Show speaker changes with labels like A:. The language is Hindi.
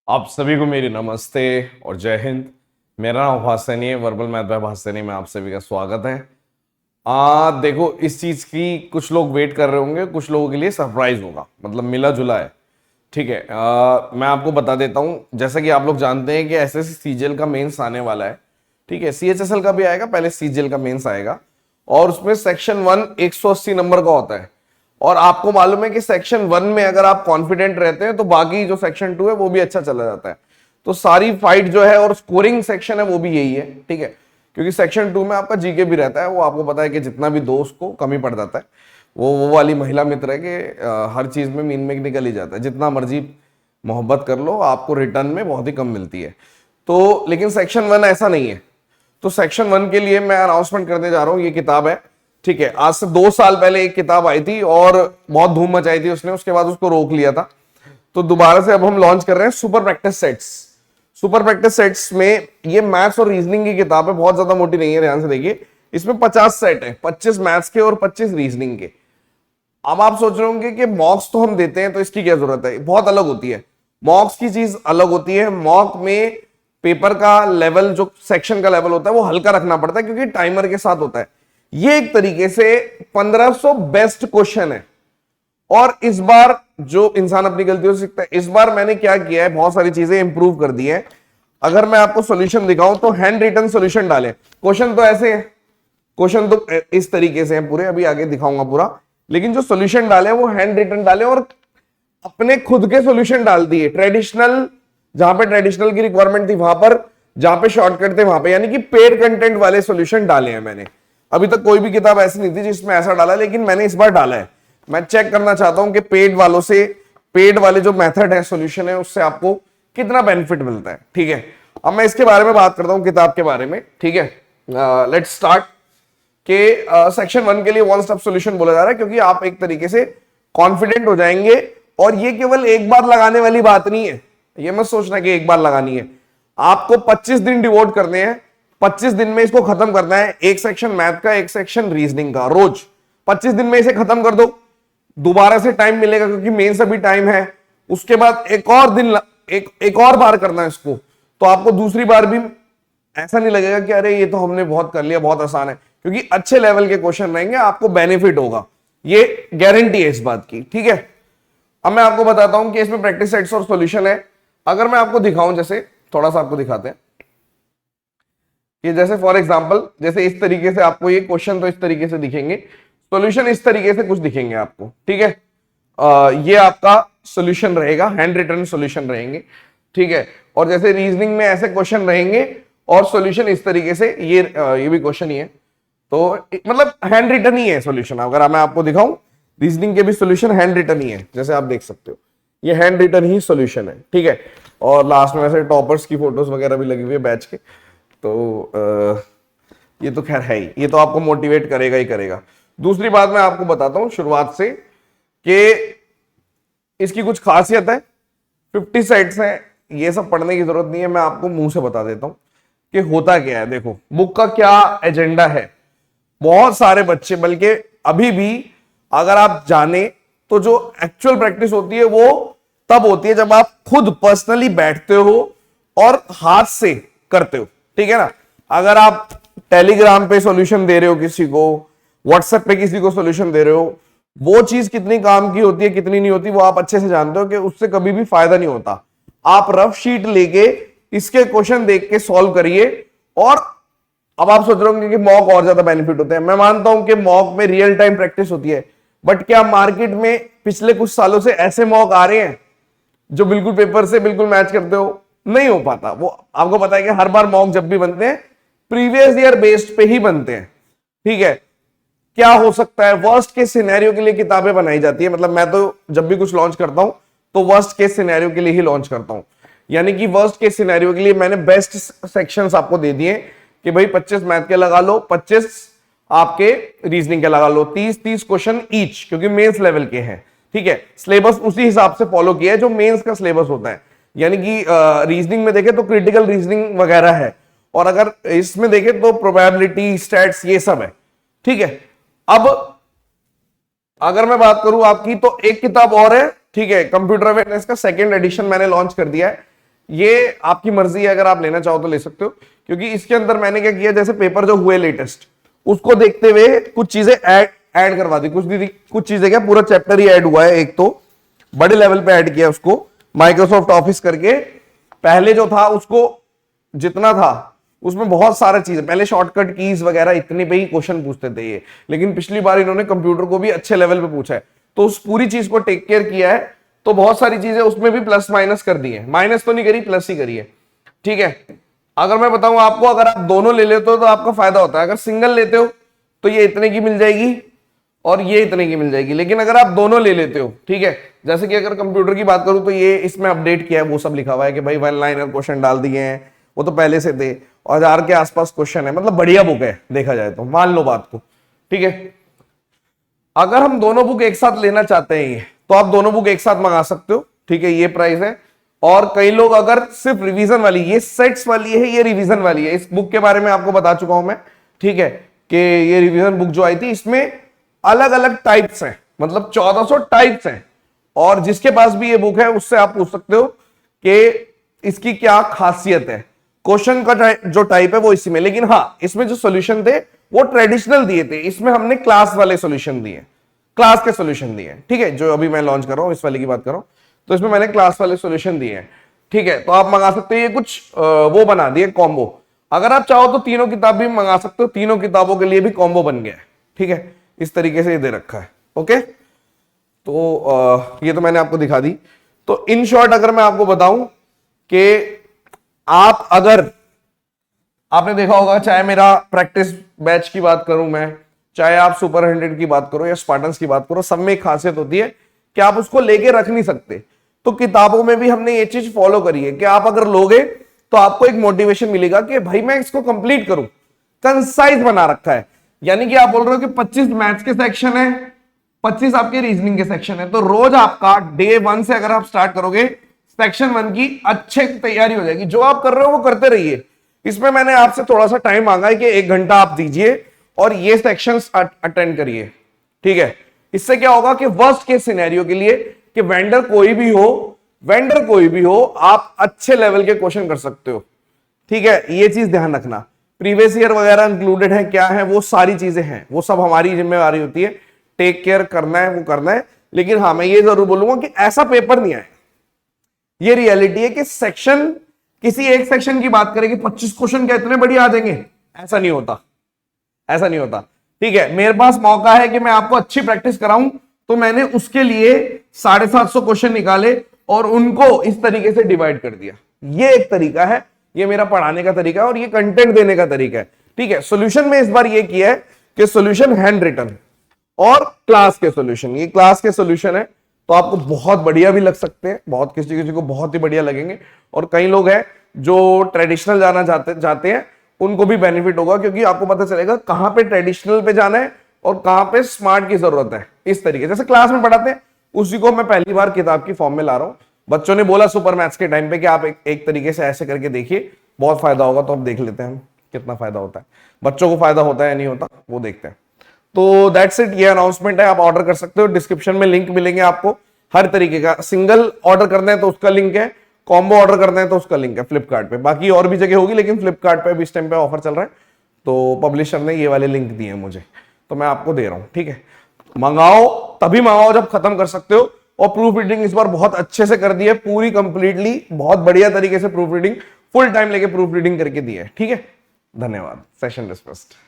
A: आप सभी को मेरी नमस्ते और जय हिंद। मेरा नाम भासनी है, वर्बल मैथ बाय भासनी में आप सभी का स्वागत है। देखो, इस चीज की कुछ लोग वेट कर रहे होंगे, कुछ लोगों के लिए सरप्राइज होगा, मतलब मिला जुला है। ठीक है, मैं आपको बता देता हूं। जैसा कि आप लोग जानते हैं कि एसएससी सीजीएल का मेंस आने वाला है। ठीक है, सीएचएसएल का भी आएगा, पहले सीजीएल का मेंस आएगा और उसमें सेक्शन 1 180 नंबर का होता है। और आपको मालूम है कि सेक्शन 1 में अगर आप कॉन्फिडेंट रहते हैं तो बाकी जो सेक्शन 2 है वो भी अच्छा चला जाता है। तो सारी फाइट जो है और स्कोरिंग सेक्शन है वो भी यही है। ठीक है, क्योंकि सेक्शन 2 में आपका जीके भी रहता है। वो आपको पता है कि जितना भी दो उसको कमी पड़ जाता है। वो वाली महिला मित्र है कि हर चीज में मीन में निकल ही जाता है। जितना मर्जी मोहब्बत कर लो, आपको रिटर्न में बहुत ही कम मिलती है। तो लेकिन सेक्शन 1 ऐसा नहीं है। तो सेक्शन 1 के लिए मैं अनाउंसमेंट करने जा रहा हूं। ये किताब है। ठीक है, आज से 2 साल पहले एक किताब आई थी और बहुत धूम मचाई थी उसने, उसके बाद उसको रोक लिया था। तो दोबारा से अब हम लॉन्च कर रहे हैं super practice sets. Super practice sets में ये मैथ्स और रीजनिंग की किताब है, बहुत ज्यादा मोटी नहीं है, ध्यान से देखिए। इसमें 50 सेट है, 25 मैथ्स के और 25 रीजनिंग के। अब आप सोच रहे होंगे कि मॉक्स तो हम देते हैं तो इसकी क्या जरूरत है। बहुत अलग होती है, मॉक्स की चीज अलग होती है। मॉक में पेपर का लेवल, जो सेक्शन का लेवल होता है, वो हल्का रखना पड़ता है क्योंकि टाइमर के साथ होता है। ये एक तरीके से 1500 बेस्ट क्वेश्चन है। और इस बार जो इंसान अपनी गलतियों से सीखता है, इस बार मैंने क्या किया है, बहुत सारी चीजें इंप्रूव कर दी है। अगर मैं आपको सॉल्यूशन दिखाऊं तो हैंड रिटन सॉल्यूशन डालें। क्वेश्चन तो ऐसे है, क्वेश्चन तो इस तरीके से हैं पूरे, अभी आगे दिखाऊंगा पूरा। लेकिन जो सॉल्यूशन डाले वो हैंड रिटन डाले और अपने खुद के सॉल्यूशन डाल दिए। ट्रेडिशनल, जहां पे ट्रेडिशनल की रिक्वायरमेंट थी वहां पर, जहां पे शॉर्टकट थे वहां पे, यानी कि पेड कंटेंट वाले सॉल्यूशन डाले हैं मैंने। अभी तक कोई भी किताब ऐसी नहीं थी जिसमें ऐसा डाला, लेकिन मैंने इस बार डाला है। मैं चेक करना चाहता हूं कि पेड वालों से, पेड वाले जो मेथड है, सॉल्यूशन है, उससे आपको कितना बेनिफिट मिलता है। ठीक है, अब मैं इसके बारे में बात करता हूं, किताब के बारे में। ठीक है, लेट्स स्टार्ट। के सेक्शन 1 के लिए वन स्टेप सॉल्यूशन बोला जा रहा है क्योंकि आप एक तरीके से कॉन्फिडेंट हो जाएंगे। और ये केवल एक बार लगाने वाली बात नहीं है, ये मत सोचना कि एक बार लगानी है। आपको 25 दिन डिवोट करने हैं, 25 दिन में इसको खत्म करना है। एक सेक्शन मैथ का, एक सेक्शन रीजनिंग का, रोज 25 दिन में इसे खत्म कर दो। दोबारा से टाइम मिलेगा क्योंकि मेन से भी टाइम है। उसके बाद एक और दिन, एक और बार करना है इसको, तो आपको दूसरी बार भी ऐसा नहीं लगेगा कि अरे ये तो हमने बहुत कर लिया, बहुत आसान है, क्योंकि अच्छे लेवल के क्वेश्चन रहेंगे, आपको बेनिफिट होगा, ये गारंटी है इस बात की। ठीक है, अब मैं आपको बताता हूं कि इसमें प्रैक्टिस सेट्स और सॉल्यूशन है। अगर मैं आपको दिखाऊं, जैसे थोड़ा सा आपको दिखाते हैं कि जैसे फॉर एग्जांपल, जैसे इस तरीके से आपको ये क्वेश्चन तो इस तरीके से दिखेंगे, सॉल्यूशन इस तरीके से कुछ दिखेंगे आपको। ठीक है, ये आपका सॉल्यूशन रहेगा, हैंड रिटन सॉल्यूशन रहेंगे। ठीक है, और जैसे रीजनिंग में ऐसे क्वेश्चन रहेंगे और सॉल्यूशन इस तरीके से, ये भी क्वेश्चन ही है, तो मतलब हैंड रिटन ही है सॉल्यूशन। अगर मैं आपको दिखाऊं, रीजनिंग के भी सॉल्यूशन हैंड रिटन ही है, जैसे आप देख सकते हो, ये हैंड रिटन ही सॉल्यूशन है। ठीक है, और लास्ट में वैसे टॉपर्स की फोटोज वगैरह भी लगी हुई है बैच के, तो ये तो खैर है ही, ये तो आपको मोटिवेट करेगा ही करेगा। दूसरी बात मैं आपको बताता हूं शुरुआत से कि इसकी कुछ खासियत है। 50 सेट्स हैं, ये सब पढ़ने की जरूरत नहीं है, मैं आपको मुंह से बता देता हूं कि होता क्या है। देखो बुक का क्या एजेंडा है। बहुत सारे बच्चे, बल्कि अभी भी अगर आप जाने तो जो एक्चुअल प्रैक्टिस होती है वो तब होती है जब आप खुद पर्सनली बैठते हो और हाथ से करते हो। ठीक है ना, अगर आप टेलीग्राम पे सॉल्यूशन दे रहे हो किसी को, व्हाट्सएप पे किसी को सॉल्यूशन दे रहे हो, वो चीज कितनी काम की होती है कितनी नहीं होती वो आप अच्छे से जानते हो कि उससे कभी भी फायदा नहीं होता। आप रफ शीट लेके इसके क्वेश्चन देख के सॉल्व करिए। और अब आप सोच रहे होंगे कि मॉक और ज्यादा बेनिफिट होते हैं। मैं मानता हूं कि मॉक में रियल टाइम प्रैक्टिस होती है, बट क्या मार्केट में पिछले कुछ सालों से ऐसे मॉक आ रहे हैं जो बिल्कुल पेपर से बिल्कुल मैच करते हो? नहीं हो पाता। वो आपको पता है कि हर बार मॉक जब भी बनते हैं प्रीवियस ईयर बेस्ड पे ही बनते हैं। ठीक है, क्या हो सकता है, वर्स्ट केस सिनेरियो के लिए किताबें बनाई जाती है। मतलब मैं तो जब भी कुछ लॉन्च करता हूं तो वर्स्ट केस सिनेरियो के लिए ही लॉन्च करता हूं, यानी कि वर्स्ट केस सिनेरियो के लिए मैंने बेस्ट सेक्शंस आपको दे दिए कि भाई 25 मैथ के लगा लो, 25 आपके रीजनिंग के लगा लो, 30-30 क्वेश्चन ईच, क्योंकि मेंस लेवल के हैं। ठीक है, सिलेबस उसी हिसाब से फॉलो किया है जो मेंस का सिलेबस होता है। यानी कि रीजनिंग में देखें तो क्रिटिकल रीजनिंग वगैरह है, और अगर इसमें देखें तो प्रोबेबिलिटी, स्टैट्स, ये सब है। ठीक है, अब अगर मैं बात करूं आपकी तो एक किताब और है। ठीक है, कंप्यूटर अवेयरनेस का सेकंड एडिशन मैंने लॉन्च कर दिया है। ये आपकी मर्जी है, अगर आप लेना चाहो तो ले सकते हो, क्योंकि इसके अंदर मैंने क्या किया, जैसे पेपर जो हुए लेटेस्ट उसको देखते हुए कुछ चीजें ऐड करवा दी, कुछ चीजें, क्या पूरा चैप्टर ही ऐड हुआ है, एक तो बड़े लेवल पे ऐड किया उसको माइक्रोसॉफ्ट ऑफिस करके। पहले जो था उसको जितना था उसमें बहुत सारा चीज, पहले शॉर्टकट कीज वगैरह इतने पे ही क्वेश्चन पूछते थे ये, लेकिन पिछली बार इन्होंने कंप्यूटर को भी अच्छे लेवल पे पूछा है, तो उस पूरी चीज को टेक केयर किया है, तो बहुत सारी चीजें उसमें भी प्लस माइनस कर दी है, माइनस तो नहीं करी, प्लस ही करी है। ठीक है, अगर मैं बताऊं आपको, अगर आप दोनों ले लेते हो तो आपका फायदा होता है, अगर सिंगल लेते हो तो ये इतने की मिल जाएगी और ये इतने की मिल जाएगी, लेकिन अगर आप दोनों ले लेते हो, ठीक है, जैसे कि अगर कंप्यूटर की बात करूं तो ये इसमें अपडेट किया है, वो सब लिखा हुआ है कि भाई वन लाइनर क्वेश्चन डाल दिए हैं, वो तो पहले से थे, 1000 के आसपास क्वेश्चन है, मतलब बढ़िया बुक है देखा जाए तो, मान लो बात को। ठीक है, अगर हम दोनों बुक एक साथ लेना चाहते हैं तो आप दोनों बुक एक साथ मंगा सकते हो। ठीक है, ये प्राइस है। और कई लोग अगर सिर्फ रिवीजन वाली, ये सेट्स वाली है, ये रिवीजन वाली है, इस बुक के बारे में आपको बता चुका हूं मैं। ठीक है, कि ये रिवीजन बुक जो आई थी इसमें अलग अलग टाइप्स हैं, मतलब 1400 टाइप्स हैं, और जिसके पास भी ये बुक है उससे आप पूछ सकते हो कि इसकी क्या खासियत है। क्वेश्चन का जो टाइप है वो इसी में, लेकिन हाँ इसमें जो सॉल्यूशन थे वो ट्रेडिशनल दिए थे, इसमें हमने क्लास वाले सॉल्यूशन दिए, क्लास के सॉल्यूशन दिए। ठीक है, जो अभी मैं लॉन्च कर रहा हूं इस वाले की बात कर रहा हूं, तो इसमें मैंने क्लास वाले सॉल्यूशन दिए हैं। ठीक है, तो आप मंगा सकते हो, ये कुछ वो बना दिए कॉम्बो, अगर आप चाहो तो तीनों किताब भी मंगा सकते हो, तीनों किताबों के लिए भी कॉम्बो बन गया है। ठीक है, इस तरीके से ये दे रखा है। ओके, तो ये तो मैंने आपको दिखा दी। तो इन शॉर्ट अगर मैं आपको बताऊं कि आप, अगर आपने देखा होगा, चाहे मेरा प्रैक्टिस बैच की बात करूं मैं, चाहे आप सुपर 100 की बात करो या स्पार्टन्स की बात करो, सब में एक खासियत होती है कि आप उसको लेके रख नहीं सकते। तो किताबों में भी हमने ये चीज फॉलो करी है कि आप अगर लोगे तो आपको एक मोटिवेशन मिलेगा कि भाई मैं इसको कंप्लीट करूं, कंसाइज बना रखा है। यानी कि आप बोल रहे हो कि 25 मैथ्स के सेक्शन है, 25 आपके रीजनिंग के सेक्शन है, तो रोज आपका डे 1 से अगर आप स्टार्ट करोगे सेक्शन 1 की अच्छे तैयारी हो जाएगी। जो आप कर रहे हो वो करते रहिए। इसमें मैंने आपसे थोड़ा सा टाइम मांगा है कि 1 घंटा आप दीजिए और ये सेक्शंस अटेंड करिए। ठीक है, इससे क्या होगा कि वर्स्ट केस सिनेरियो के लिए, कि वेंडर कोई भी हो, आप अच्छे लेवल के क्वेश्चन कर सकते हो। ठीक है, ये चीज ध्यान रखना। प्रीवियस ईयर वगैरह इंक्लूडेड है, क्या है, वो सारी चीजें हैं, वो सब हमारी जिम्मेवारी होती है, टेक केयर करना है, वो करना है। लेकिन हाँ मैं ये जरूर बोलूंगा कि ऐसा पेपर नहीं आए, ये रियलिटी है कि सेक्शन, किसी एक सेक्शन की बात करें कि 25 क्वेश्चन क्या इतने बढ़िया आ जाएंगे, ऐसा नहीं होता, ऐसा नहीं होता। ठीक है, मेरे पास मौका है कि मैं आपको अच्छी प्रैक्टिस कराऊं, तो मैंने उसके लिए 750 क्वेश्चन निकाले और उनको इस तरीके से डिवाइड कर दिया। ये एक तरीका है, ये मेरा पढ़ाने का तरीका है और ये कंटेंट देने का तरीका है। ठीक है, सॉल्यूशन में इस बार ये किया है कि सॉल्यूशन हैंड रिटन और क्लास के सॉल्यूशन, ये क्लास के सॉल्यूशन है, तो आपको बहुत बढ़िया भी लग सकते हैं, बहुत किसी को बहुत ही बढ़िया लगेंगे। और कई लोग हैं जो ट्रेडिशनल जाना चाहते हैं, उनको भी बेनिफिट होगा, क्योंकि आपको पता चलेगा कहां पे ट्रेडिशनल पे जाना है और कहां पे स्मार्ट की जरूरत है। इस तरीके जैसे क्लास में पढ़ाते हैं उसी को मैं पहली बार किताब की फॉर्म में ला रहा हूं। बच्चों ने बोला सुपर मैथ्स के टाइम पे कि आप एक तरीके से ऐसे करके देखिए, बहुत फायदा होगा, तो अब देख लेते हैं हम कितना फायदा होता है, बच्चों को फायदा होता है या नहीं होता वो देखते हैं। तो दैट्स इट, ये अनाउंसमेंट है। आप ऑर्डर कर सकते हो, डिस्क्रिप्शन में लिंक मिलेंगे आपको हर तरीके का। सिंगल ऑर्डर करना है तो उसका लिंक है, कॉम्बो ऑर्डर करना है तो उसका लिंक है फ्लिपकार्ट पे, बाकी और भी जगह होगी, लेकिन फ्लिपकार्ट पे भी इस टाइम पे ऑफर चल रहा है, तो पब्लिशर ने ये वाले लिंक दिए हैं मुझे, तो मैं आपको दे रहा हूं। ठीक है, मंगाओ, तभी मंगाओ जब खत्म कर सकते हो। और प्रूफ रीडिंग इस बार बहुत अच्छे से कर दी है, पूरी कंप्लीटली, बहुत बढ़िया तरीके से प्रूफ रीडिंग, फुल टाइम लेके प्रूफ रीडिंग करके दी है। ठीक है, धन्यवाद। Session discussed.